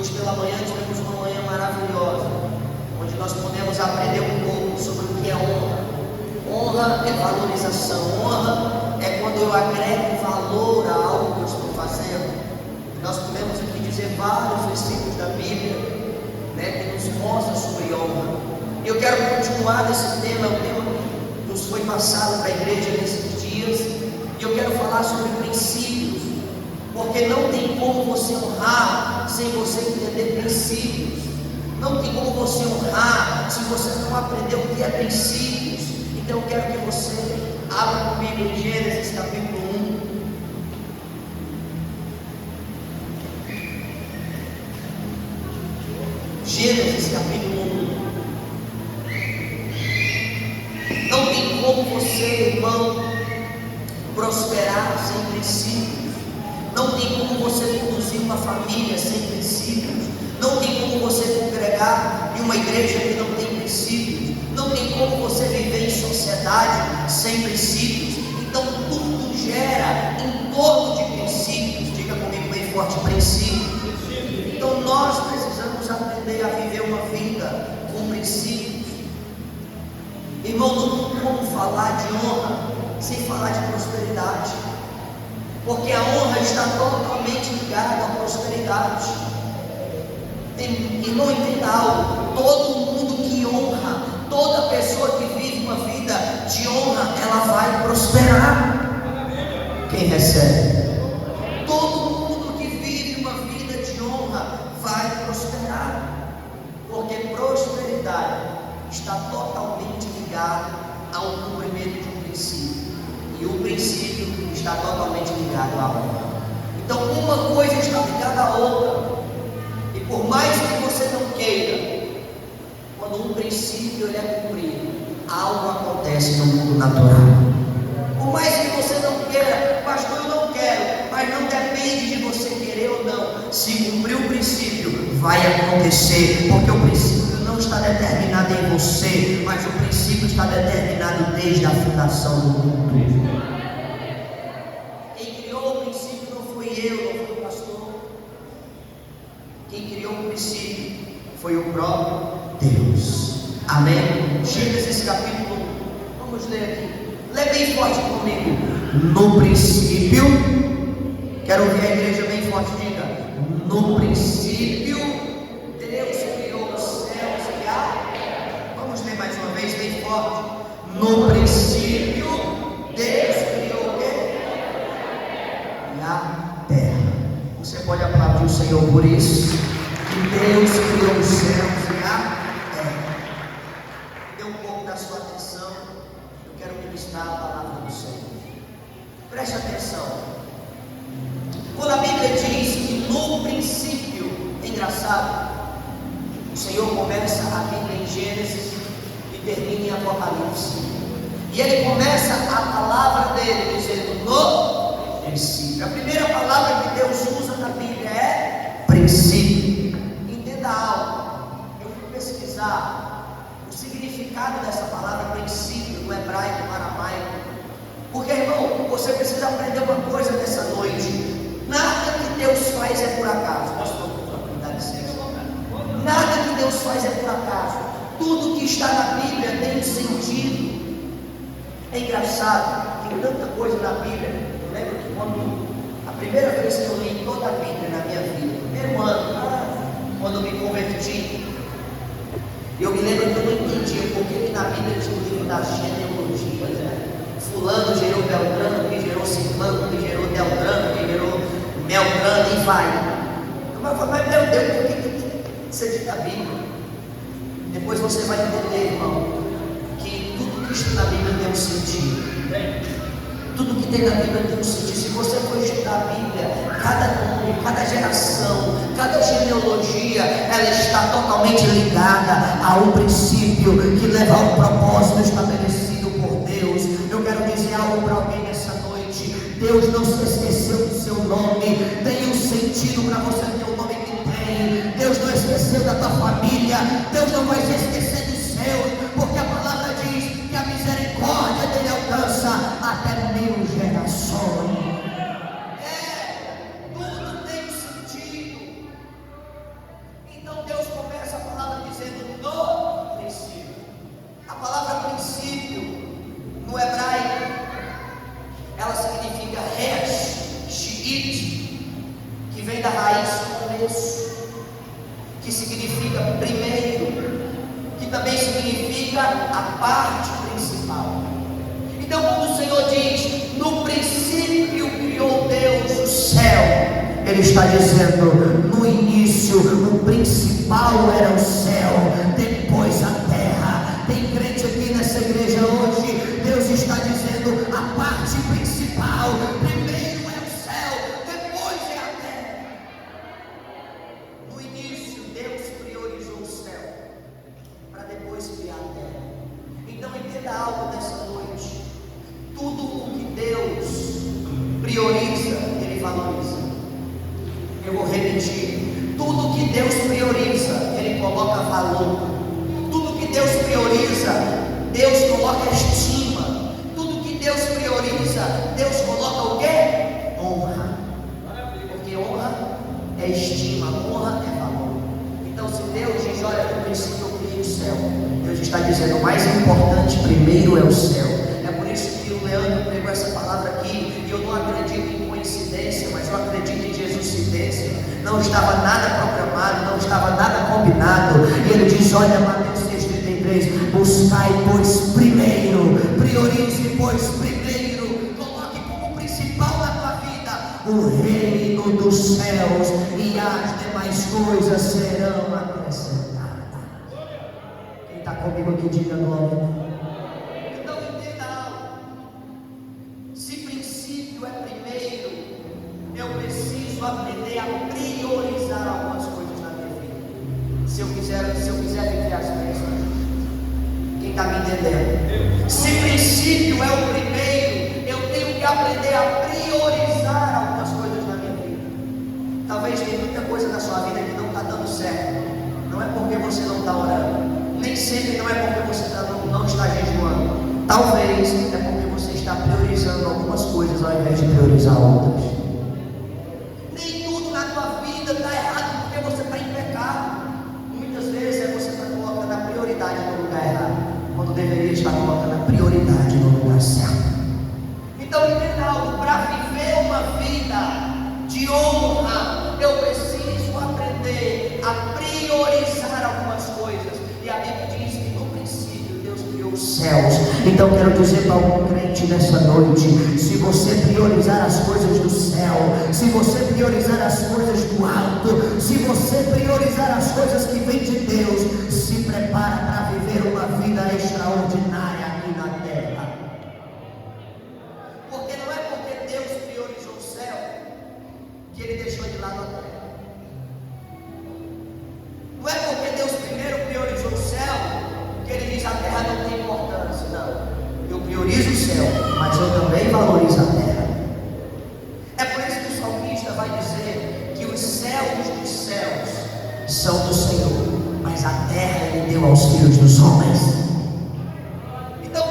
Hoje pela manhã tivemos uma manhã maravilhosa, onde nós podemos aprender um pouco sobre o que é honra. Honra é valorização, honra é quando eu agrego valor a algo que eu estou fazendo. Nós podemos aqui dizer vários versículos da Bíblia, que nos mostra sobre honra. E eu quero continuar nesse tema, o tema que nos foi passado para a igreja nesses dias, e eu quero falar sobre princípios, porque não tem como você honrar sem você entender princípios. Não tem como você honrar se você não aprender o que é princípios. Então eu quero que você abra comigo em Gênesis capítulo 1. Gênesis capítulo 1. Não tem como você, irmão, prosperar sem princípios. Não tem como você conduzir uma família sem princípios. Não tem como você congregar em uma igreja que não tem princípios. Não tem como você viver em sociedade sem princípios. Então tudo gera em torno de princípios. Diga comigo bem forte: princípios. Então nós precisamos aprender a viver uma vida com princípios. Irmão, não tem como falar de honra sem falar de prosperidade, porque a honra está totalmente ligada à prosperidade. Irmão, entenda algo: todo mundo que honra, toda pessoa que vive uma vida de honra, ela vai prosperar. Quem recebe? Todo mundo que vive uma vida de honra vai prosperar, porque prosperidade está totalmente ligada ao cumprimento de um princípio, e o princípio está totalmente ligado à honra. Então uma coisa está ligada à outra, e por mais que você não queira, quando um princípio ele é cumprido, algo acontece no mundo natural. Por mais que você não queira, pastor, eu não quero, mas não depende de você querer ou não. Se cumprir o princípio, vai acontecer, porque o princípio não está determinado em você, mas o princípio está determinado desde a fundação do mundo. Quem criou o princípio não fui eu, não foi o pastor. Quem criou o princípio foi o próprio Deus. Amém? Gênesis capítulo 1. Vamos ler aqui. Lê bem forte comigo. No princípio, quero ouvir a igreja bem forte, diga: no princípio Deus criou os céus e a terra. Vamos ler mais uma vez bem forte. No princípio Deus criou o quê? E a terra. Você pode aplaudir o Senhor por isso, que Deus criou os céus e a terra. Dê um pouco da sua atenção. Eu quero ministrar a palavra do Senhor. Preste atenção. Quando a Bíblia diz que no princípio, é engraçado, o Senhor começa a Bíblia em Gênesis e termina em Apocalipse. E Ele começa a palavra dele dizendo no princípio. A primeira palavra que Deus usa na Bíblia é princípio. Entenda algo. Eu fui pesquisar o significado dessa palavra princípio no hebraico, no aramaico. Porque, irmão, você precisa aprender uma coisa nessa noite. Nada que Deus faz é por acaso. Pastor, dá licença. Nada que Deus faz é por acaso. Tudo que está na Bíblia tem um sentido. É engraçado, tem tanta coisa na Bíblia. Eu lembro que quando a primeira vez que eu li toda a Bíblia na minha vida, primeiro ano, quando eu me converti, eu me lembro que eu não entendia por que na Bíblia tinha o livro das genealogias, né? Fulano gerou Beltrano, que gerou Ciclano, que gerou Deltrano, que gerou Beltrano, e vai. Eu falei, mas meu Deus, por que você diz a Bíblia? Depois você vai entender, irmão, que tudo que está na Bíblia tem um sentido. Tudo que tem na Bíblia tem um sentido. Se você for estudar a Bíblia, cada nome, cada geração, cada genealogia, ela está totalmente ligada a um princípio que leva a um propósito estabelecido por Deus. Eu quero dizer algo para alguém nessa noite: Deus não se esqueceu do seu nome. Tem um sentido para você ter o nome que tem. Deus não esqueceu da tua família. Deus não vai se esquecer dos seus, porque a palavra diz que a misericórdia dele alcança até 1000 gerações. Tudo tem sentido. também significa a parte principal. Então, quando o Senhor diz, no princípio criou Deus o céu, Ele está dizendo, no início, o principal era o céu, depois a terra. Tem crente aqui nessa igreja hoje, Deus está dizendo, a parte principal, primeiro é o céu, depois é a terra. No início, Deus priorizou o céu, para depois criar a terra. Então entenda algo nessa noite, tudo o que Deus prioriza, Ele valoriza. Eu vou repetir, tudo que Deus prioriza, Ele coloca valor. Tudo que Deus prioriza, Deus coloca estima. Tudo que Deus prioriza, Deus coloca o quê? Honra. Porque honra é estima, honra é valor. Então se Deus diz, olha, no princípio eu criei o céu, Deus está dizendo, o mais importante primeiro é o céu. É por isso que o Leandro pregou essa palavra aqui, e eu não acredito em coincidência, mas eu acredito em jesucidência. Não estava nada programado, não estava nada combinado. E ele diz, olha, Mateus 6,33, buscai pois primeiro, priorize pois primeiro, coloque como principal na tua vida o reino dos céus, e as demais coisas serão acrescentadas. Quem está comigo aqui, diga glória. Então entenda algo, se princípio é primeiro, eu preciso aprender a priorizar algumas coisas na minha vida. Se eu quiser viver as bênçãos, quem está me entendendo? Se princípio é o primeiro, eu tenho que aprender a priorizar algumas coisas na minha vida. Talvez tenha muita coisa na sua vida que não está dando certo. Não é porque você não está orando, nem sempre não é porque você não está jejuando. Talvez é porque você está priorizando algumas coisas ao invés de priorizar outras. Nem tudo na tua vida está errado porque você está em pecado. Muitas vezes você está colocando a prioridade no lugar errado, quando deveria estar colocando a prioridade no lugar certo. Então entenda algo, para viver uma vida de honra, eu preciso aprender a priorizar algumas coisas. E a Bíblia diz que no princípio Deus criou os céus. Então quero dizer para algum crente nessa noite, se você priorizar as coisas do céu, se você priorizar as coisas do alto, se você priorizar as coisas que vêm de Deus, se prepara para viver uma vida extraordinária aqui na terra. Porque não é porque Deus priorizou o céu que Ele deixou de lado a terra. Não é porque Deus primeiro priorizou o céu que Ele diz a terra não tem importância. Não, eu priorizo o céu, mas eu também valorizo a terra. É por isso que o salmista vai dizer que os céus dos céus são do Senhor, mas a terra Ele deu aos filhos dos homens. Então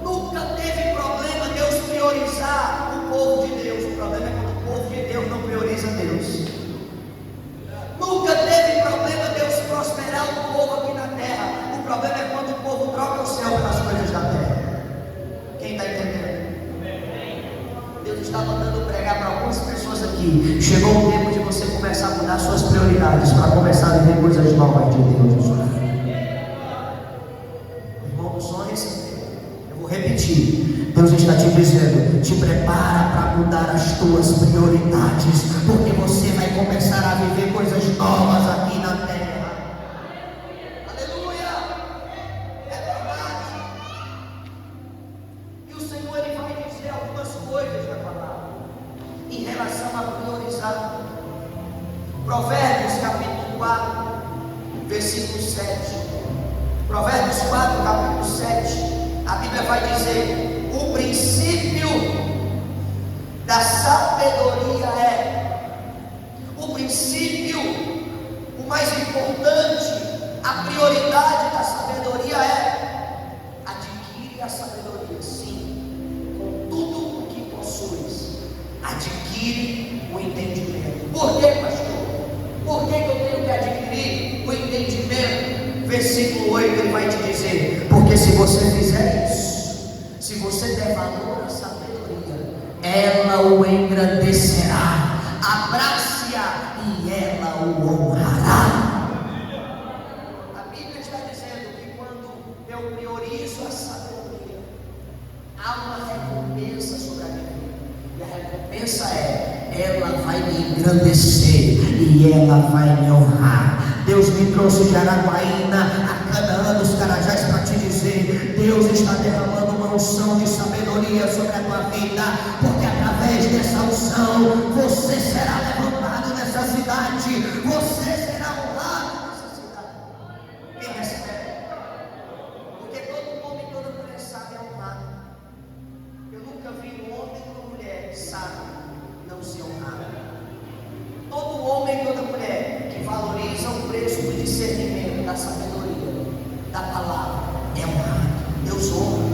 nunca teve problema Deus priorizar o povo de Deus. O problema é quando o povo de Deus não prioriza Deus. Nunca teve problema Deus prosperar o povo aqui na terra. O problema é quando o povo troca o céu pelas coisas da terra. Quem está entendendo? Deus está mandando pregar para algumas pessoas aqui. Chegou o tempo de você começar a mudar suas prioridades, para começar a viver coisas novas de Deus. Irmão, só receber. Eu vou repetir. Deus está te dizendo, te prepara para mudar as tuas prioridades, porque você vai começar a viver coisas novas aqui na terra. Aleluia! É verdade. E o Senhor Ele vai dizer algumas coisas na palavra em relação a priorizar. Provérbios capítulo 4, versículo 7. Provérbios 4, capítulo 7. A Bíblia vai dizer: o princípio da sabedoria o princípio, o mais importante, a prioridade da sabedoria adquire a sabedoria, sim, com tudo o que possuis, adquire o entendimento. Por que, pastor? Por que eu tenho que adquirir o entendimento? Versículo 8 ele vai te dizer: porque se você fizer isso, se você der valor à sabedoria, ela o engrandecerá, abrace-a e ela o honrará. A Bíblia está dizendo que engrandecer e ela vai me honrar. Deus me trouxe de Araguaína a Canaã dos Carajás para te dizer: Deus está derramando uma unção de sabedoria sobre a tua vida, porque através dessa unção você será levantado nessa cidade, você será honrado nessa cidade. Quem recebe? Porque todo homem e toda mulher sabe honrar. Eu nunca vi um homem e uma mulher sábio não se honrar. Todo homem e toda mulher que valoriza o preço do discernimento, da sabedoria, da palavra, é honrado. Deus honra,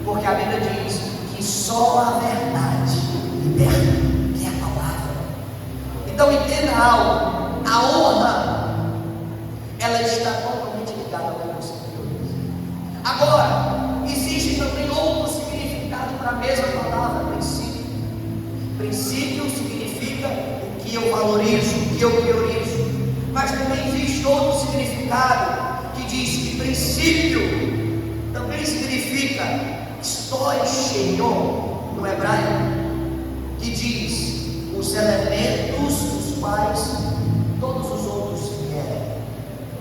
porque a Bíblia diz que só a verdade liberta, que é a palavra. Então entenda algo: a honra, ela está totalmente ligada ao que você prioriza. Agora, existe também outro significado para a mesma palavra, princípio. Princípio significa o que eu valorizo, o que eu priorizo. Mas também existe outro significado que diz que princípio também significa história exterior no hebraico, que diz os elementos dos quais todos os outros vieram,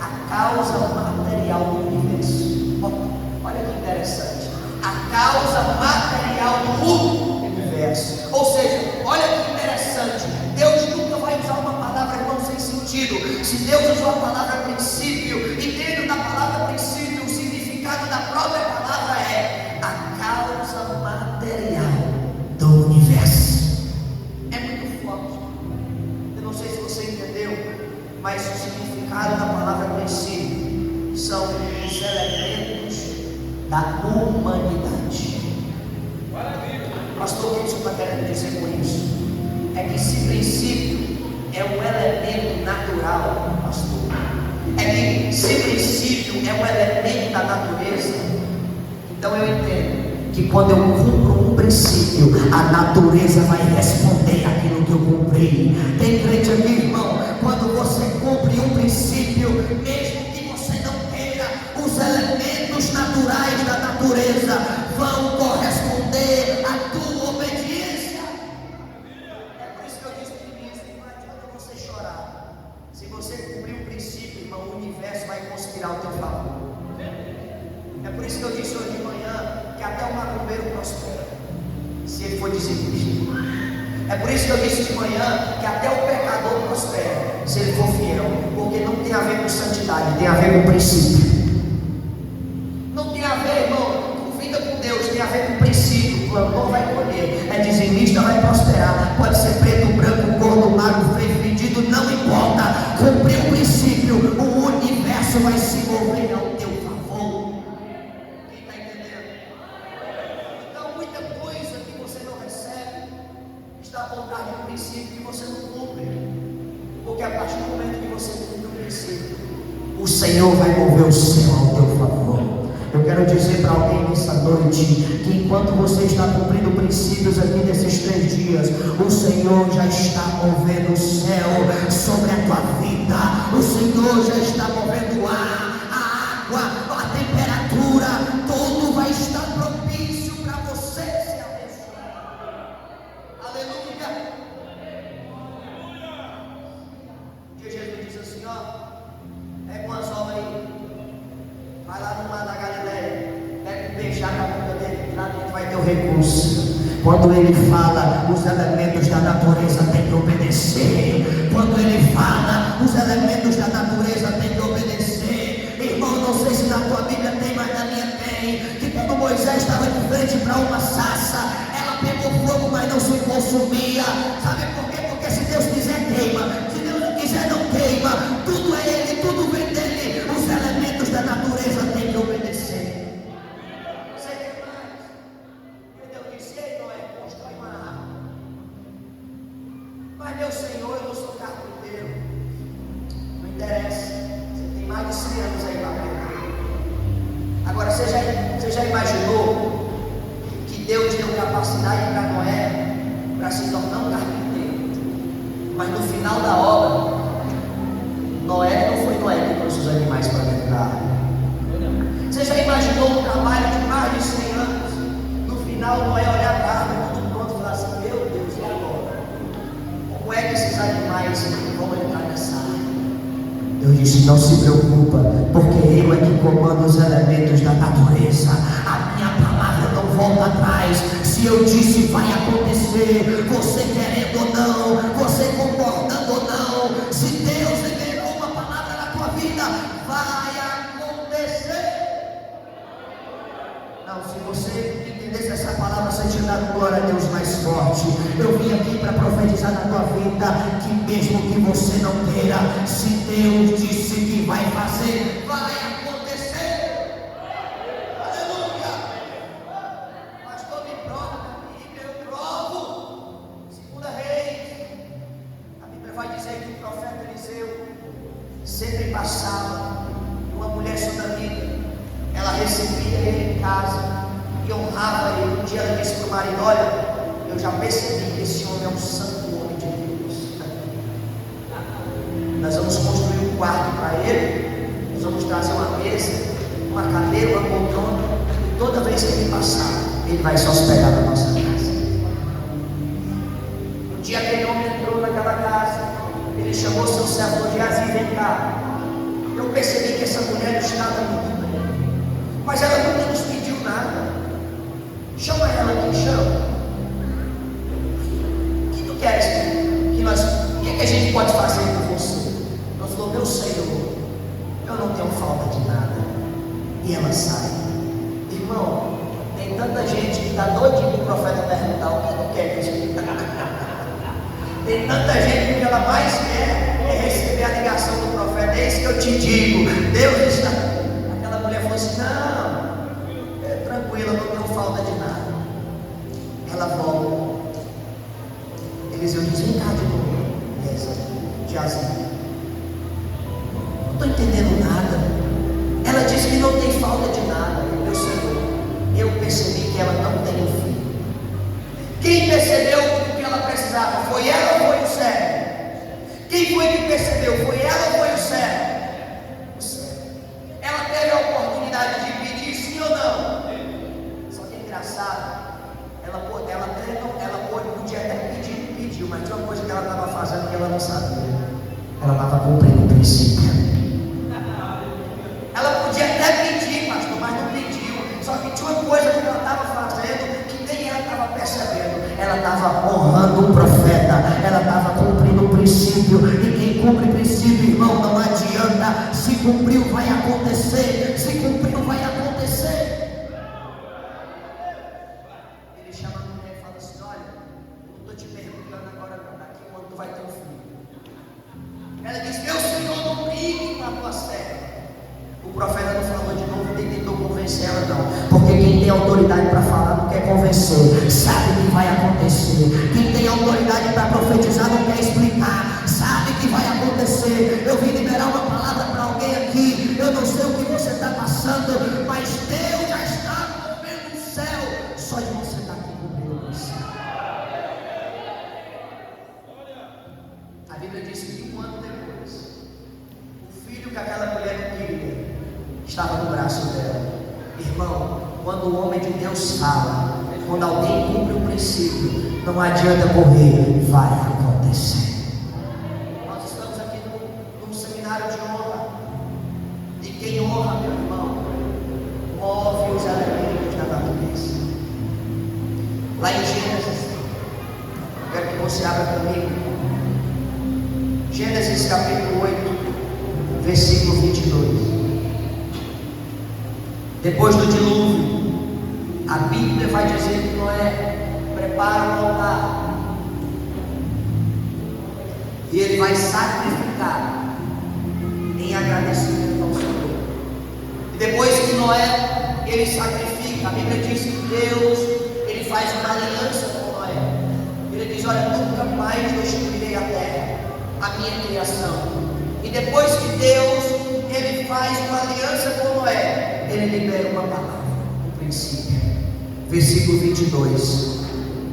a causa material do universo. Olha que interessante, a causa material do universo. Ou seja, olha que interessante, Deus nunca vai usar uma palavra tão sem sentido. Se Deus usou a palavra princípio, e dentro da palavra princípio, o significado da própria palavra é a causa material do universo. É muito forte. Eu não sei se você entendeu, mas o significado da palavra princípio são os elementos da humanidade. Pastor, o que você está querendo dizer com isso? É que esse princípio é um elemento natural, pastor. É que esse princípio é um elemento da natureza. Então eu entendo que quando eu cumpro um princípio, a natureza vai responder aquilo que eu cumpri. Tem crente aqui, irmão, quando você cumpre um princípio, mesmo que você não queira, os elementos naturais da natureza vão corresponder à tua obediência. É por isso que eu disse no início: não adianta você chorar. Se você cumprir um princípio, irmão, o universo vai conspirar ao teu favor. É por isso que eu disse hoje de manhã que até o macumbeiro prospera, se ele for dizimista. É por isso que eu disse de manhã que até o pecador prospera, se ele for fiel. Porque não tem a ver com santidade, tem a ver com princípio. Não tem a ver, irmão, com vida com Deus, tem a ver com princípio. O plantor vai colher, é dizimista, vai prosperar. Pode ser preto, branco, gordo, magro, feio, fedido, não importa. Cumprir o princípio, o universo vai se mover ao teu favor. Quem está entendendo? Então, muita coisa que você não recebe está apontada no princípio que você não cumpre. Porque a partir do momento que você cumpre o princípio, o Senhor vai mover o céu ao teu favor. Eu quero dizer para alguém nessa noite que enquanto você está cumprindo princípios aqui nesses 3 dias, o Senhor já está movendo o céu sobre a tua vida. O Senhor já está movendo o ar, a água, a temperatura, tudo vai estar propício para você se abençoar. Aleluia. Que Jesus diz assim: ó, pega umas ovas aí, vai lá no mar da Galileia, pega um peixe na boca dele, lá dentro vai ter o recurso. Quando ele fala, os elementos da natureza têm que obedecer. Quando ele fala, os elementos da natureza têm que obedecer. Irmão, não sei se na tua Bíblia tem, mas na minha tem. Que quando Moisés estava de frente para uma sarça, ela pegou fogo, mas não se consumia. Sabe por quê? Porque se Deus quiser, queima. Se Deus não quiser, não queima. Tudo é Ele, tudo vem dele. Os elementos da natureza têm que obedecer. Mas meu Senhor, eu não sou carpinteiro. Não interessa. Você tem mais de 100 anos aí para aprender. Agora, você já imaginou que Deus deu capacidade para Noé para se tornar um carpinteiro? Mas no final da obra, Noé não foi Noé que trouxe os animais para dentro da água. Você já imaginou um trabalho de mais de 100 anos? No final, Noé olhar para a árvore, tudo pronto, e falar assim: meu Deus, e agora? Como é que esses animais Eu disse: não se preocupa, porque eu é que comando os elementos da natureza. A minha palavra não volta atrás. Se eu disse, vai acontecer, você querendo ou não, você concordando ou não. Se Deus liberou uma palavra na tua vida, vai acontecer. Não, se você entendesse essa palavra, você tinha dado glória a Deus mais forte. Eu vim aqui para profetizar na tua vida que mesmo que você não queira, se Deus disse que vai fazer, vai acontecer. Aleluia. Pastor, me prova na Bíblia, eu provo. 2 Reis, a Bíblia vai dizer que o profeta Eliseu sempre passava uma mulher sunamita. Ela recebia ele em casa e honrava ele. Um dia ela disse para o marido: olha, eu já percebi que esse homem é um santo homem de Deus. Nós vamos construir um quarto para ele, nós vamos trazer uma mesa, uma cadeira, uma poltrona, e toda vez que ele passar, ele vai se hospedar na nossa casa. Um dia aquele homem entrou naquela casa, ele chamou seu servo Geazi: vem cá. Eu percebi que essa mulher estava muito bem, mas ela nunca nos pediu nada. Chama ela aqui, chama. O que tu queres o que a gente pode fazer por você? Ela falou: meu Senhor, eu não tenho falta de nada. E ela sai. Irmão, tem tanta gente que está doidinho para o profeta perguntar o que tu quer que a gente tem tanta gente que o que ela mais quer é receber a ligação do profeta. É isso que eu te digo, Deus está. Aquela mulher falou assim: não, tranquila, não tenho falta de nada. Ela volta. Eliseu diz: vem cá de novo. Geazi, não estou entendendo nada. Ela disse que não tem falta de nada. Meu Senhor, eu percebi que ela não tem um filho. Quem percebeu o que ela precisava? Foi ela ou foi o servo? Quem foi que percebeu? Foi ela ou foi o servo? O servo. Ela teve a oportunidade de pedir sim ou não? Só que é engraçado. Ela podia até pedir, pediu, mas tinha uma coisa que ela estava fazendo que ela não sabia. Ela estava cumprindo o princípio. Ela podia até pedir, pastor, mas não pediu. Só que tinha uma coisa que ela estava fazendo que nem ela estava percebendo. Ela estava honrando o profeta. Ela estava cumprindo o princípio. E quem cumpre o princípio, irmão, não adianta. Se cumpriu, vai acontecer. Se cumpriu, vai acontecer. Vai ter um filho. Ela disse: meu Senhor, não brigue com a tua serva. O profeta não falou de novo, nem tentou convencer ela, não. Porque quem tem autoridade para falar não quer convencer, sabe que vai acontecer. Quem tem autoridade para profetizar não quer explicar, sabe que vai acontecer. Eu vim liberar uma palavra para alguém aqui. Eu não sei o que você está passando, mas Deus já está movendo o céu. Só de você estar aqui cumprindo o céu. A Bíblia diz que um ano depois, o filho que aquela mulher queria estava no braço dela. Irmão, quando o homem de Deus fala, quando alguém cumpre o princípio, não adianta correr, vai acontecer. Nós estamos aqui num seminário de honra. E quem honra, meu irmão, move os elementos da natureza. Lá em Gênesis, eu quero que você abra comigo. Gênesis capítulo 8, versículo 22. Depois do dilúvio, a Bíblia vai dizer que Noé prepara um altar e ele vai sacrificar em agradecimento ao Senhor. E depois que Noé ele sacrifica, a Bíblia diz que Deus ele faz uma aliança com Noé. Ele diz: olha, nunca mais destruirei a terra, a minha criação. E depois que Deus ele faz uma aliança com Noé, ele libera uma palavra, um princípio. Versículo 22.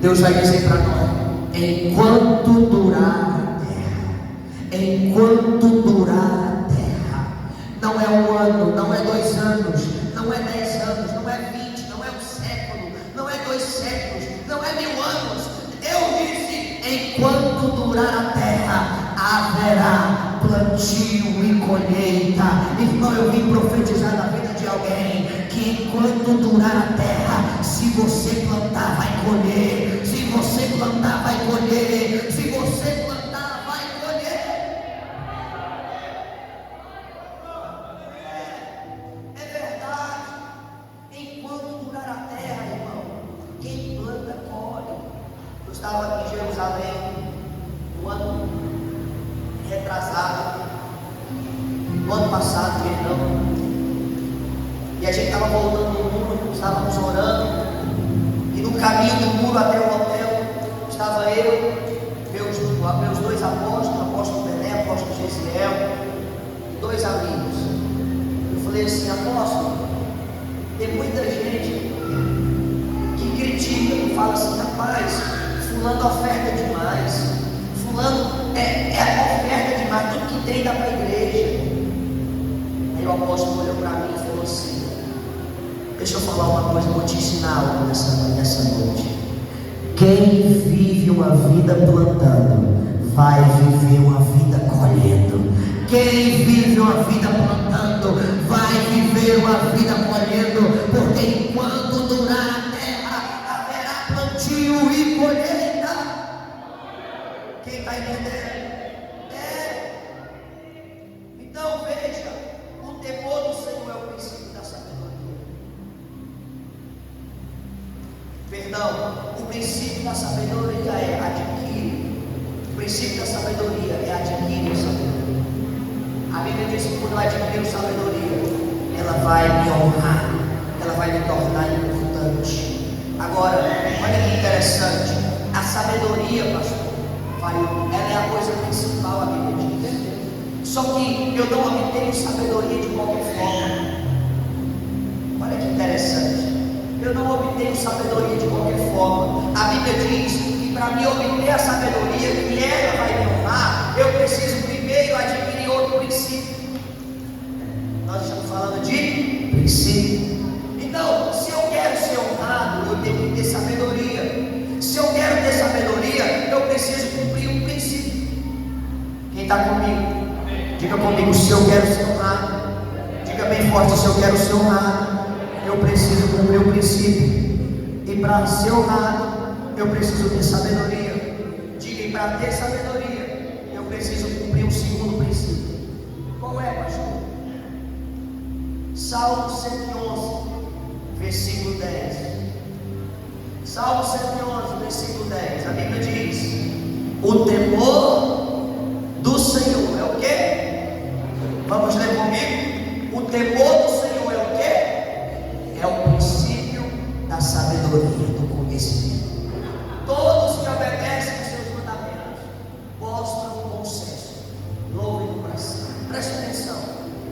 Deus vai dizer para Noé: enquanto durar a terra, enquanto durar a terra, não é um ano, não é 2 anos, não é 10 anos, não é 20, não é um século, não é 2 séculos, não é 1000 anos. Deus disse: enquanto durar a terra, haverá plantio e colheita. Irmão, eu vim profetizar na vida de alguém que enquanto durar a terra, se você plantar, vai colher. Se você plantar, vai colher. Se você plantar, vai colher. É verdade. Enquanto durar a terra, irmão, quem planta, colhe. Eu estava em Jerusalém no ano retrasado, no ano passado, perdão. E a gente estava voltando do muro, estávamos orando. E no caminho do muro até o hotel, estava eu, meus dois apóstolos, o apóstolo Bené, o apóstolo Gesiel, e dois amigos. Eu falei assim: apóstolo, tem muita gente que critica, que fala assim: rapaz, fulano oferta demais, fulano oferta demais, tudo que tem dá para a igreja. Aí o apóstolo olhou para mim e falou assim: deixa eu falar uma coisa, vou te ensinar algo nessa noite. Quem vive uma vida plantando, vai viver uma vida colhendo. Quem vive uma vida plantando, vai viver uma vida colhendo. Porque enquanto durar a terra, haverá plantio e colheita. Quem está entendendo? Então veja, o temor do Senhor é o princípio da sabedoria. Perdão, o princípio da sabedoria é adquirir. O princípio da sabedoria é adquirir sabedoria. A Bíblia diz que quando eu adquiro sabedoria, ela vai me honrar, ela vai me tornar importante. Agora, olha que interessante, a sabedoria, pastor, ela é a coisa principal, a Bíblia diz. Só que eu não obtenho sabedoria de qualquer forma. Olha que interessante. Eu não obtenho sabedoria de qualquer forma. A Bíblia diz que para mim obter a sabedoria, que ela vai me honrar, eu preciso primeiro adquirir outro princípio. Nós estamos falando de princípio. Então, se eu quero ser honrado, eu tenho que ter sabedoria. Se eu quero ter sabedoria, eu preciso cumprir um princípio. Quem está comigo? Diga comigo: se eu quero ser honrado. Diga bem forte: se eu quero ser honrado, eu preciso cumprir um princípio. E para ser honrado, eu preciso ter sabedoria. Diga: e para ter sabedoria, eu preciso cumprir um segundo princípio. Qual é, pastor? Salmo 111, versículo 10. Salmo 111, versículo 10. A Bíblia diz: o temor do Senhor é o quê? Vamos ler comigo? O temor do Senhor é o quê? É o princípio da sabedoria, do conhecimento. Todos que obedecem os seus mandamentos mostram bom senso, louvo e coração. Preste atenção.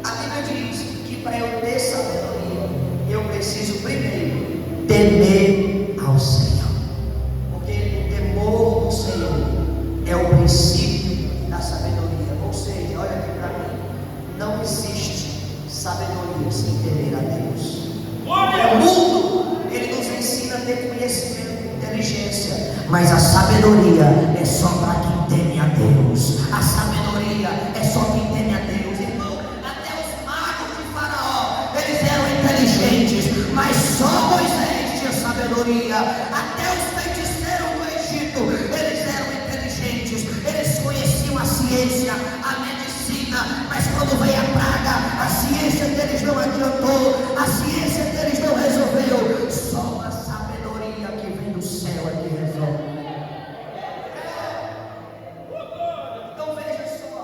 A Bíblia diz que para eu ter sabedoria, eu preciso primeiro temer ao Senhor. Porque o temor do Senhor é o princípio da sabedoria. Ou seja, olha aqui para mim, não existe sabedoria sem temer a Deus. O mundo, ele nos ensina a ter conhecimento e inteligência, mas a sabedoria é só para quem teme a Deus. A sabedoria é só quem teme a Deus, irmão. Até os magos de Faraó, eles eram inteligentes, mas só Moisés tinha sabedoria. Até os feiticeiros do Egito, eles eram inteligentes, eles conheciam a ciência, a medicina, mas quando veio a praga, a ciência deles não adiantou, a ciência deles não resolveu. Só a sabedoria que vem do céu é que resolve. Então veja só,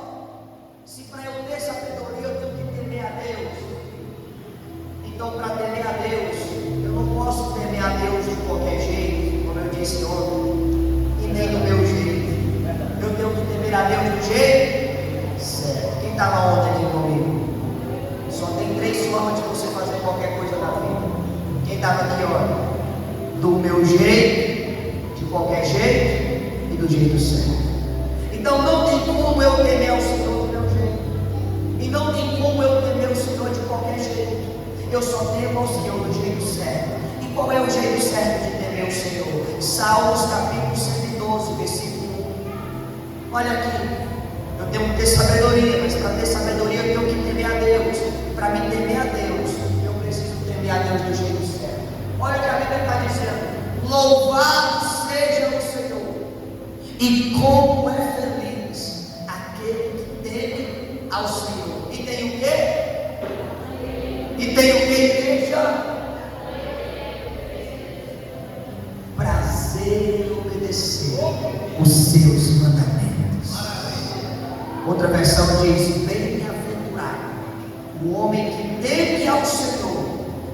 se para eu ter sabedoria eu tenho que temer a Deus, então para temer a Deus, eu não posso temer a Deus de qualquer jeito, como eu disse ontem, e nem do meu jeito. Eu tenho que temer a Deus do jeito certo. Quem estava ontem aqui comigo? Só tem 3 formas de você fazer qualquer coisa na vida. Quem estava aqui, olha? Do meu jeito, de qualquer jeito e do jeito certo. Então não tem como eu temer ao Senhor do meu jeito. E não tem como eu temer o Senhor de qualquer jeito. Eu só temo ao Senhor do jeito certo. E qual é o jeito certo de temer o Senhor? Salmos capítulo 112, versículo 1. Olha aqui, eu tenho que ter sabedoria, mas para ter sabedoria eu tenho E tem o quê? E tem o que, igreja? Prazer em obedecer os seus mandamentos. Outra versão diz: bem-aventurado o homem que teme ao Senhor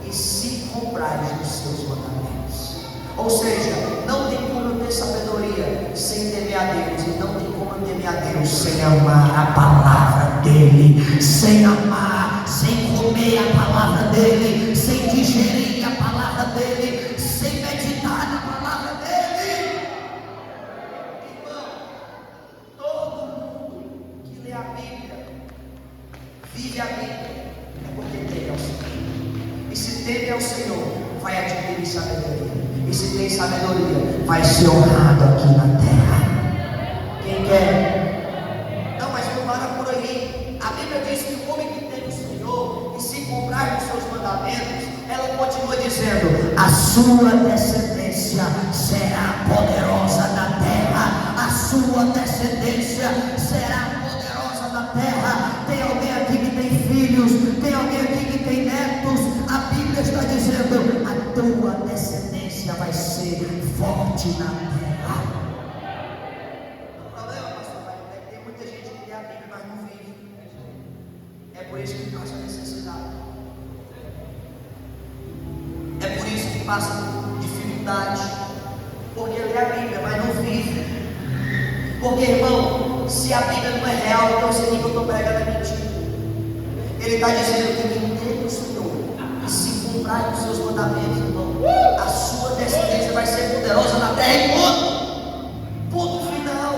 e se compraz nos seus mandamentos. Ou seja, não tem como eu ter sabedoria sem temer a Deus, e não tem como eu temer a Deus sem amar a palavra dele, sem amar, sem comer a palavra dele, sem digerir a palavra dele, sem meditar na palavra dele. Irmão, todo mundo que lê a Bíblia, vive a Bíblia, é porque teme ao Senhor. E se teme ao Senhor, vai adquirir sabedoria. E se tem sabedoria, vai ser honrado aqui na terra. Quem quer? Não, mas não para por aí. A Bíblia diz que o homem que teme o Senhor e se comprar nos seus mandamentos, ela continua dizendo: a sua descendência será poderosa na terra. A sua descendência será poderosa na terra. Tem alguém aqui que tem filhos? Tem alguém aqui que tem netos? A Bíblia está dizendo: a tua descendência vai ser forte na terra. O problema, pastor, é que tem muita gente que lê a Bíblia, mas não vive. É por isso que passa necessidade. É por isso que passa dificuldade. Porque lê a Bíblia, mas não vive. Porque, irmão, se a Bíblia não é real, então você nem que eu estou pregando é mentira. Ele está dizendo que quem tem o Senhor e se comprar nos seus mandamentos, irmão, a sua descendência vai ser poderosa na terra e ponto final.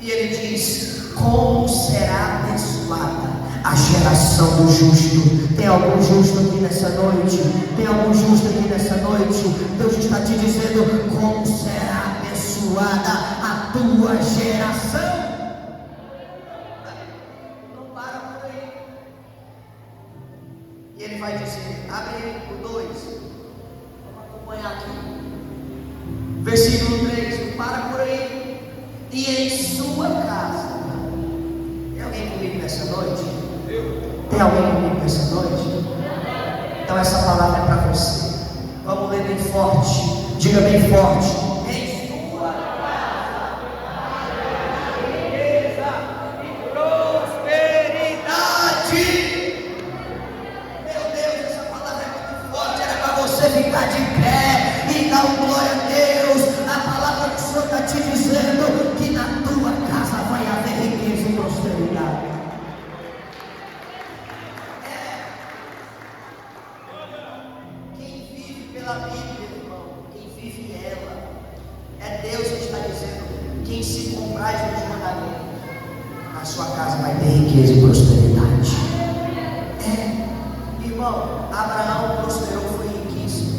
E ele diz: como será abençoada a geração do justo. Tem algum justo aqui nessa noite? Tem algum justo aqui nessa noite? Deus está te dizendo: como será abençoada a tua geração. Não para por aí. E ele vai dizer, abre aí o 2, vamos acompanhar aqui, versículo 3, não para por aí. E em sua casa, tem alguém comigo nessa noite? Tem alguém comigo nessa noite? Então essa palavra é para você. Vamos ler bem forte, diga bem forte. Em sua casa, riqueza e prosperidade. Você ficar de pé e dar glória a Deus. A palavra do Senhor está te dizendo que na tua casa vai haver riqueza e prosperidade. Quem vive pela Bíblia, irmão, quem vive ela, é Deus que está dizendo: quem se compraz nos mandamentos, na sua casa vai ter riqueza e prosperidade. Irmão, Abraão prosperou, foi riquíssimo.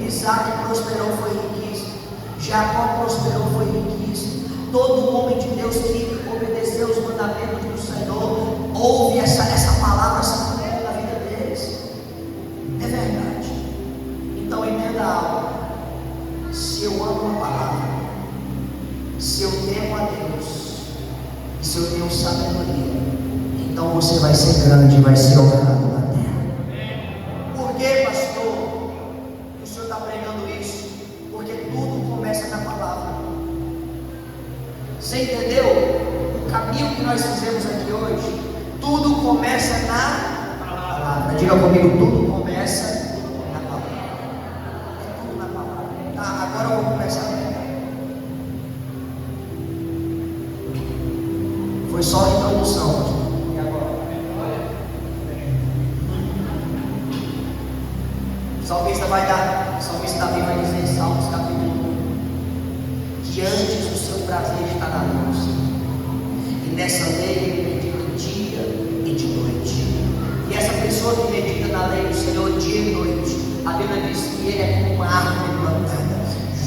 Isaac prosperou, foi riquíssimo. Jacó prosperou, foi riquíssimo. Todo homem de Deus que obedeceu os mandamentos do Senhor, ouve essa palavra, essa mulher na vida deles. É verdade. Então entenda algo. Se eu amo a palavra, se eu temo a Deus, se eu tenho sabedoria, então você vai ser grande, vai ser honrado na terra. Por que, pastor, o senhor está pregando isso? Porque tudo começa na palavra. Você entendeu o caminho que nós fizemos aqui hoje? Tudo começa na palavra. Diga comigo, tudo começa na palavra. É tudo na palavra. Tá, agora eu vou começar a pregar. Foi só a introdução, pastor. E agora? O salmista vai dar, o salmista Davi vai dizer em Salmos capítulo 1, que antes do seu prazer está na luz, e nessa lei ele medita dia e de noite. E essa pessoa que medita na lei do Senhor dia e noite, a Bíblia diz que ele é como uma árvore plantada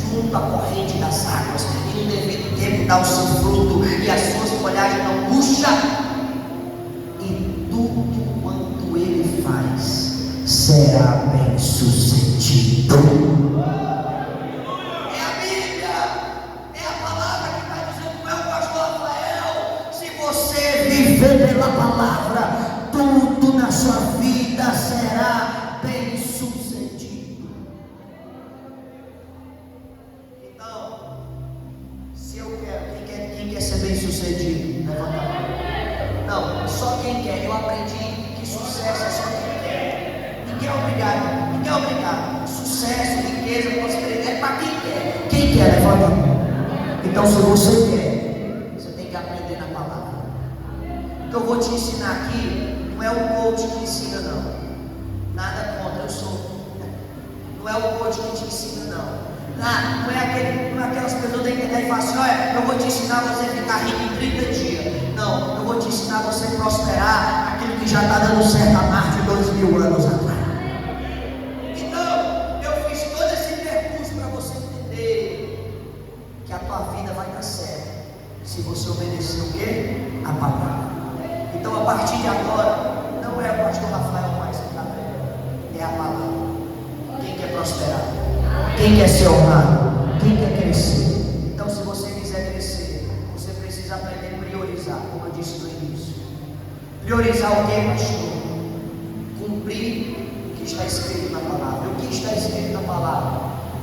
junto à corrente das águas, e no devido tempo dá o seu fruto, e as suas folhagens não murcham, e tudo quanto ele faz será bem sucedido. É a Bíblia, é a palavra que está dizendo, meu pastor Rafael, se você viver pela palavra, palavra, tudo na sua vida será bem sucedido. Então, se eu quero, quem quer ser bem sucedido? Levanta a mão. Não, só quem quer. Eu aprendi que sucesso é só quem quer. Ninguém é obrigado, ninguém é obrigado. Sucesso, riqueza, prosperidade é para quem quer. Quem quer, levanta a mão. Então, se você quer, você tem que aprender na palavra. O que eu vou te ensinar aqui não é o coach que ensina, não. Nada contra, eu sou. Não é o coach que te ensina, não. Não é aquelas pessoas da internet que falam assim: olha, eu vou te ensinar você a ficar rico em 30 dias. Não, eu vou te ensinar você a prosperar aquilo que já está dando certo há mais de 2000 anos atrás. Então, eu fiz todo esse percurso para você entender que a tua vida vai dar certo se você obedecer o quê? A palavra. Então, a partir de agora, não é o pastor Rafael mais que está pregando, é a palavra. Quem quer prosperar? Quem quer ser honrado? Quem quer crescer? Então, se você quiser crescer, você precisa aprender a priorizar, como eu disse no início. Priorizar o que, pastor? Cumprir o que está escrito na palavra. O que está escrito na palavra?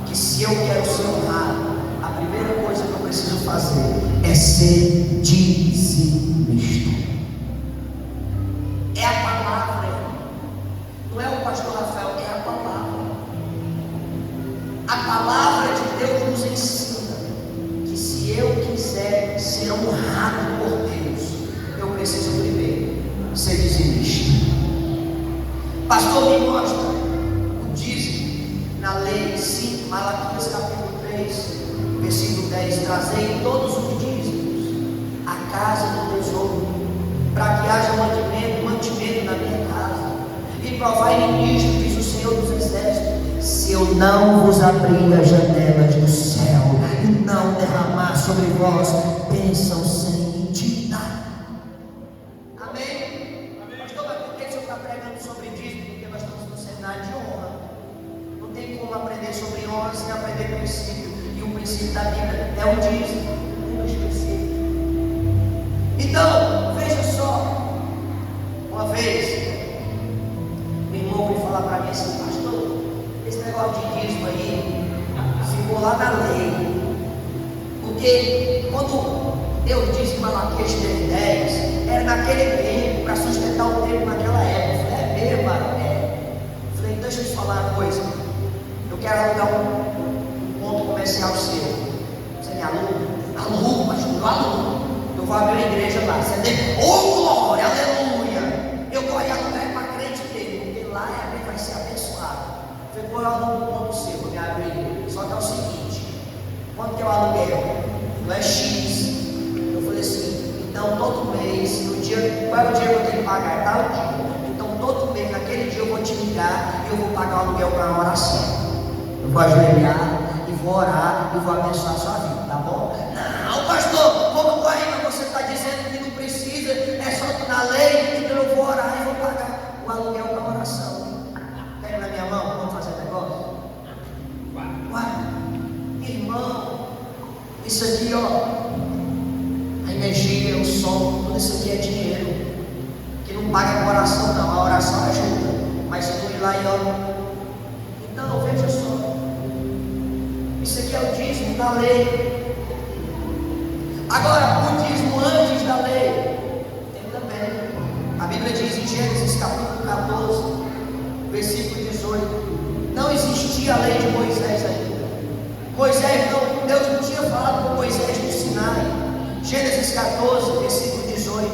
Que se eu quero ser honrado, a primeira coisa que eu preciso fazer é ser dizimista. É a palavra, não é o pastor Rafael, é a palavra. A palavra de Deus nos ensina que se eu quiser ser honrado por Deus, eu preciso primeiro ser dizimista. Pastor, me mostra o dízimo na lei 5, Malaquias capítulo 3, versículo 10: trazei todos os dízimos à casa do tesouro, para que haja mantimento na minha casa, e provai nisto, diz o Senhor dos Exércitos, se eu não vos abrir as janelas do céu e não derramar sobre vós bênção sem medida. Amém? Pastor, mas por que o senhor está pregando sobre dízimo? Porque nós estamos no seminário de honra. Não tem como aprender sobre honra sem aprender princípio. E o princípio da Bíblia é o dízimo, um dos princípios. Então, veja só. Uma vez, meu irmão veio falar para mim assim: pastor, esse negócio de dízimo aí ficou lá na lei. Porque quando Deus disse que Malaquias 3:10, era naquele tempo, para sustentar o tempo naquela época. Eu falei: é mesmo, mano? É. Eu falei: deixa eu te falar uma coisa. Eu quero alugar um ponto comercial seu. Você me aluga? Alugo, pastor, eu alugo. Eu vou abrir uma igreja lá. Você tem, oh glória, aleluia. Eu vou ir alugar para crente dele, porque lá vai ser abençoado. Eu falei: pô, eu alugo um ponto seu, vou me abrir. Só que é o seguinte: quanto que é o aluguel? Não é X. Eu falei assim: então todo mês, no dia, qual é o dia que eu tenho que pagar? Tal dia. Então todo mês, naquele dia eu vou te ligar e eu vou pagar o aluguel para a oração. Eu vou ajoelhar e vou orar e vou abençoar a sua vida, tá bom? Não, pastor, como ainda você está dizendo que não precisa, é só na lei, então eu vou orar e vou pagar o aluguel para a oração. Pega na minha mão, vamos fazer negócio? Uai, irmão, isso aqui, ó, a energia, o som, tudo isso aqui é dinheiro, que não paga com oração não, a oração ajuda, mas se tu ir lá e ora. Então, veja só, isso aqui é o dízimo da lei. Agora, o dízimo antes da lei, tem também. A Bíblia diz em Gênesis capítulo 14, versículo 18, não existia a lei de Moisés ainda. Moisés não, Deus não tinha falado com Moisés no Sinai. Gênesis 14, versículo 18.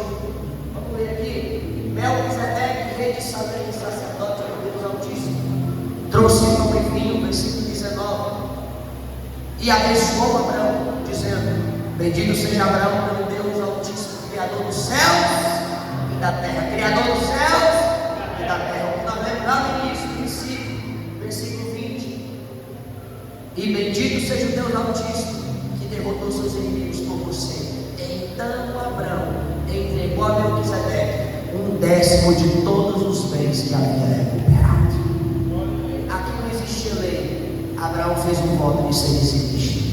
Vamos ler aqui. Melquisedeque, rei de Salém, sacerdote do Deus Altíssimo, trouxe pão e vinho, versículo 19. E abençoou Abraão, dizendo: bendito seja Abraão pelo Deus Altíssimo, Criador dos céus e da terra. Criador dos céus e da terra. O que nós lemos lá no início, princípio, versículo 20. E bendito seja o Deus Altíssimo, que derrotou seus inimigos por você. Então Abraão entregou a Melquisedeque 1/10 de todos os bens que havia recuperado. Aqui não existia lei. Abraão fez um voto de ser dizimista.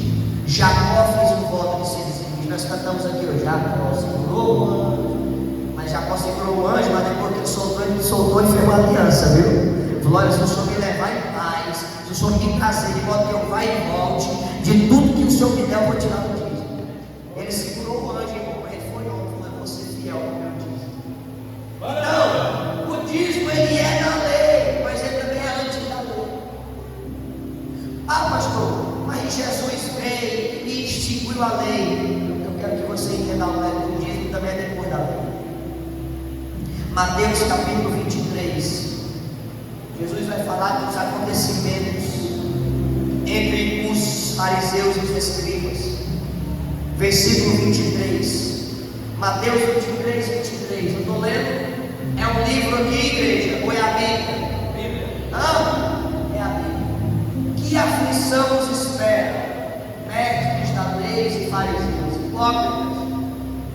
Jacó fez um voto de ser dizimista. Nós cantamos aqui hoje: Jacó segurou, mas Jacó segurou o anjo, mas depois que ele soltou e fez uma aliança, viu? Falou: olha, se o Senhor me levar em paz, se o Senhor me trazer de modo que eu vá e volte, de tudo que o Senhor me der, eu vou tirar do dízimo. Ele segurou o anjo, irmão, ele foi homem, falou: eu vou ser fiel ao meu dízimo. Então, o dízimo ele é da lei, mas ele também é antes da lei. Ah, pastor, mas Jesus veio e instituiu a lei. Eu quero que você entenda algo, né? O dízimo também é depois da lei. Mateus capítulo 23. Jesus vai falar dos acontecimentos entre os fariseus e os escribas. Versículo 23. Mateus 23, 23. Eu estou lendo. É um livro aqui, igreja? Ou é a Bíblia? Não, é a Bíblia. Que aflição nos espera, mestres da lei e fariseus, hipócritas.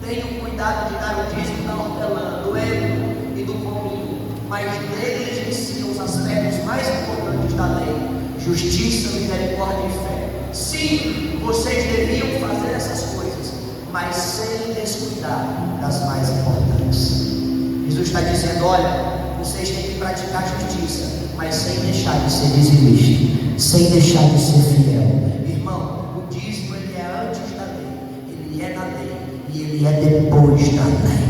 Tenham cuidado de dar o dízimo da hortelã, do erro e do cominho, mas neles ensinam os aspectos mais importantes da lei: justiça, misericórdia e fé. Sim, vocês deviam fazer essas coisas, mas sem descuidar das mais importantes. Jesus está dizendo: olha, vocês têm que praticar justiça, mas sem deixar de ser dizimista, sem deixar de ser fiel. Irmão, o dízimo ele é antes da lei, ele é na lei e ele é depois da lei.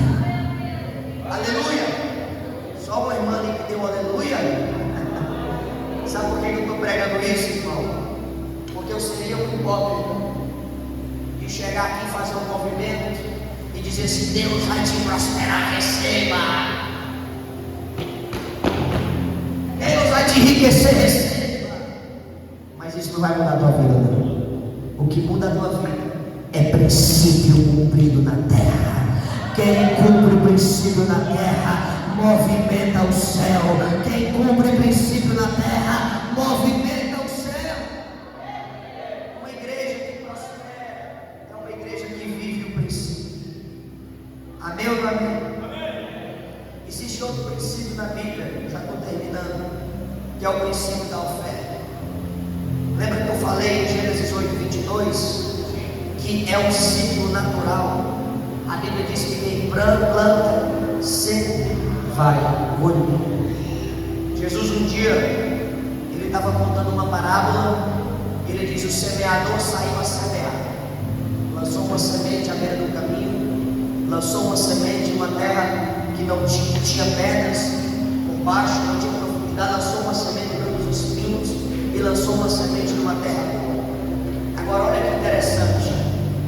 Aleluia! Só uma irmã ali que deu um aleluia. Sabe por que eu estou pregando isso, irmão? Porque eu seria um hipócrita de chegar aqui e fazer um movimento e dizer assim: Deus vai te prosperar, receba. Deus vai te enriquecer, receba. Mas isso não vai mudar a tua vida, não. O que muda a tua vida é princípio cumprido na terra. Quem cumpre o princípio na terra, movimenta o céu. Quem cumpre o princípio na terra, movimenta o céu. Uma igreja que prospera é uma igreja que vive o princípio. Amém ou não amém? Existe outro princípio na Bíblia, já estou terminando, que é o princípio da oferta. Lembra que eu falei em Gênesis 8:22 que é um ciclo natural? A Bíblia diz que quem planta sempre vai colher. Jesus um dia ele estava contando uma parábola. Ele diz: o semeador saiu a semear, lançou uma semente à beira do caminho, lançou uma semente em uma terra que não tinha pedras por baixo, não tinha profundidade, lançou uma semente pelos espinhos e lançou uma semente numa terra boa. Agora olha que interessante,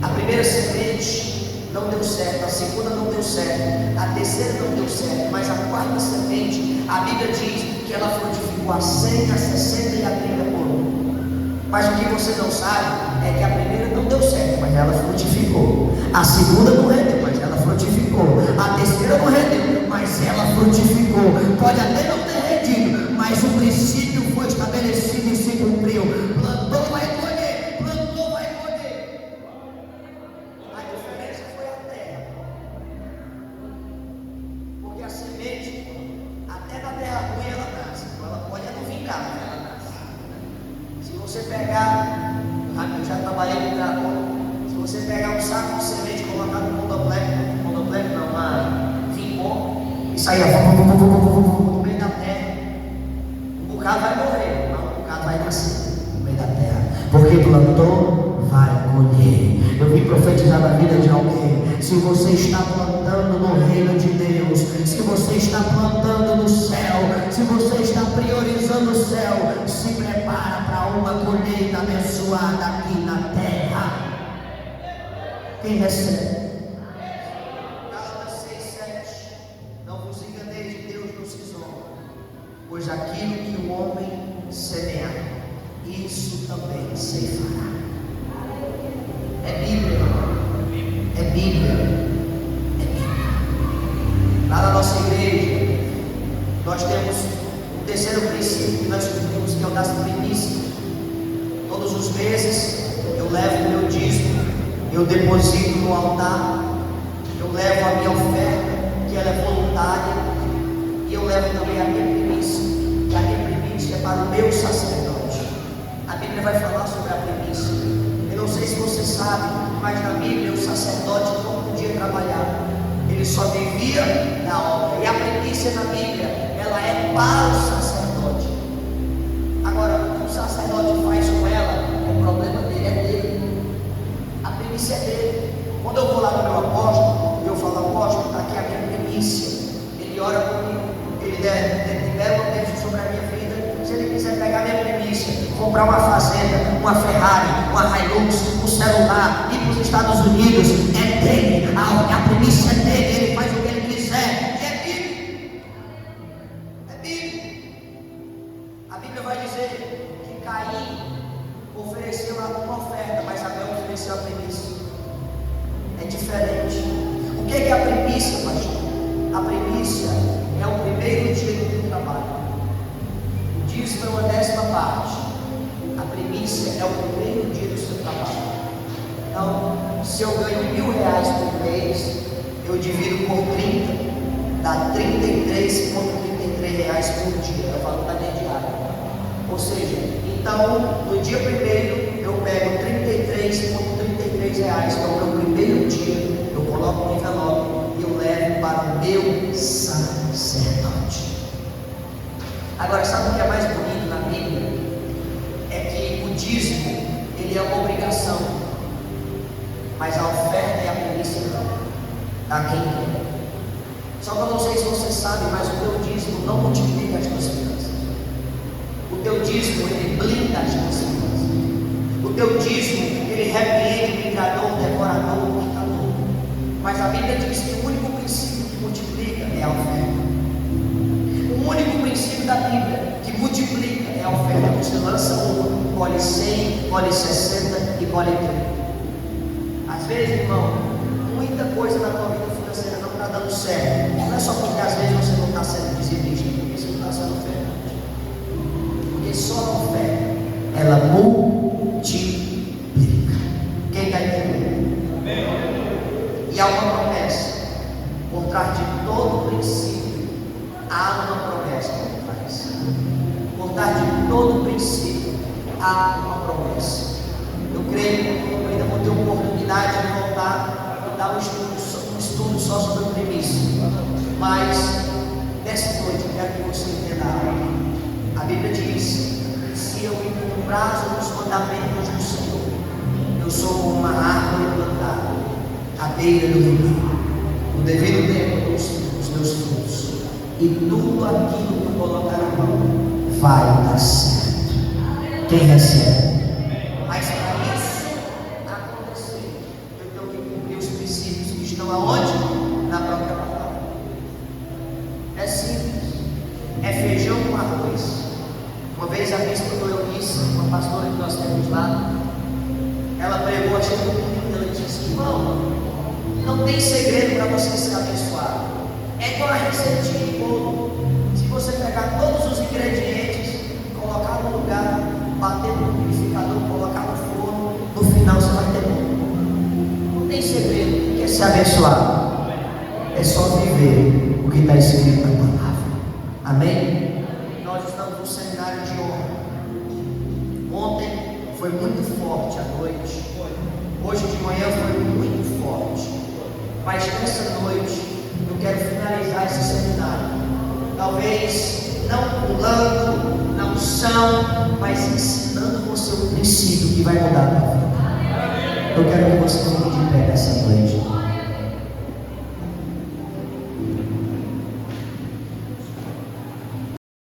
a primeira semente não deu certo, a segunda não deu certo, a terceira não deu certo, mas a quarta semente, a Bíblia diz que ela frutificou a 100, a 60 e a 30 por um. Mas o que você não sabe é que a primeira não deu certo, mas ela frutificou. A segunda não rendeu, mas ela frutificou. A terceira não rendeu, mas ela frutificou. Pode até não ter rendido, mas o princípio foi estabelecido e se cumpriu. Plantou, vai colher. Plantou, vai colher. A diferença foi a terra. Porque a semente, até na terra ruim ela nasce. Ela pode não vingar, mas ela nasce. Se você pegar, eu já trabalhei com dragão. Se você pegar um saco de semente e colocar no monopleco não, mas vincou, e sair no meio da terra, um bocado vai morrer, mas um bocado vai nascer no meio da terra. Porque plantou, vai colher. Eu vim profetizar na vida de alguém. Se você está plantando no reino de Deus, se você está plantando no céu, se você está priorizando o céu, se prepara para uma colheita abençoada aqui na terra. Quem recebe? Gálatas 6:7. Não vos enganeis, de Deus não se zomba, pois aquilo que o homem semear, isso também ceifará. É Bíblia, irmão. É Bíblia. É Bíblia. Lá na nossa igreja, nós temos o terceiro princípio que nós cumprimos, que é o das primícias. Todos os meses eu levo o meu dízimo, eu deposito no altar, eu levo a minha oferta, que ela é voluntária, e eu levo também a minha primícia, que a minha primícia é para o meu sacerdote. A Bíblia vai falar sobre a primícia. Eu não sei se você sabe, mas na Bíblia o sacerdote não podia trabalhar, ele Ele só vivia na obra. E a primícia na Bíblia, ela é para o sacerdote. Agora, o que o sacerdote faz com ela, o problema dele é dele. A primícia é dele. Quando eu vou lá no meu apóstolo, eu falo, apóstolo, está aqui a minha primícia. Ele ora comigo, ele libera uma bênção sobre a minha vida. Se ele quiser pegar a minha primícia, comprar uma fazenda, uma Ferrari, uma Hilux, um celular, ir para os Estados Unidos, é dele. A primícia é dele, ele faz o que ele quiser. E é bíblico. É bíblico. A Bíblia vai dizer que Caim ofereceu uma oferta, mas Abel ofereceu a primícia. É diferente. O que é a primícia, pastor? A primícia é o primeiro dia do teu trabalho. O dízimo é uma 10ª parte. A primícia é o primeiro dia do seu trabalho. Então, se eu ganho R$1.000 por mês, eu divido por 30, dá R$33,33 por dia, é o valor da minha diária. Ou seja, então, no dia primeiro, eu pego R$33,33, que é o meu primeiro dia, eu coloco no envelope e eu levo para o meu sacerdote. Agora, sabe o que é mais bonito na Bíblia? É que o dízimo, ele é uma obrigação, mas a oferta e a primícia não, dá quem quer. Só que eu não sei se você sabe, mas o teu dízimo não multiplica as tuas finanças. O teu dízimo, ele blinda as tuas finanças. O teu dízimo, ele repreende o migrador, o devorador, o quitador. Mas a Bíblia diz que o único princípio que multiplica é a oferta. O único princípio da Bíblia que multiplica é a oferta. Você lança uma, colhe 100, colhe 60 e colhe 30. Às vezes, irmão, muita coisa na tua vida financeira não está dando certo. Não é só porque às vezes você não está sendo dizimista, porque você não está sendo ofertante. Porque só a oferta, ela multiplica. Quem está entendendo? Amém. E há uma promessa. Por trás de todo princípio, há uma promessa por trás. Por trás de todo princípio, há uma promessa. Eu creio que eu ainda vou ter oportunidade de voltar e dar um estudo só sobre a premissa. Mas, nessa noite, eu quero que você entenda algo. A Bíblia diz: se eu me comprazo nos mandamentos do Senhor, eu sou como uma árvore plantada à beira do rio. No devido tempo, os meus frutos. E tudo aquilo que eu colocar a mão vai dar certo. Quem recebe? Mas para isso acontecer, eu tenho que cumprir os princípios que estão aonde? Na própria palavra. É simples. É feijão com arroz. Uma vez a bispa Eunice, uma pastora que nós temos lá, ela pregou, achei muito lindo. Ela disse: irmão, não tem segredo para você ser abençoado. É igual a receitinha de bolo. Se você pegar todos os ingredientes, colocar no lugar, bater no liquidificador, colocar no forno, no final você vai ter bolo. Não tem segredo. Quer ser abençoado? É só viver o que está escrito na palavra. Amém? Nós estamos no seminário de honra. Ontem foi muito forte a noite. Hoje de manhã foi muito forte. Mas nessa noite eu quero finalizar esse seminário. Talvez não pulando na unção, mas ensinando você um princípio que vai mudar a tua vida. Eu quero que você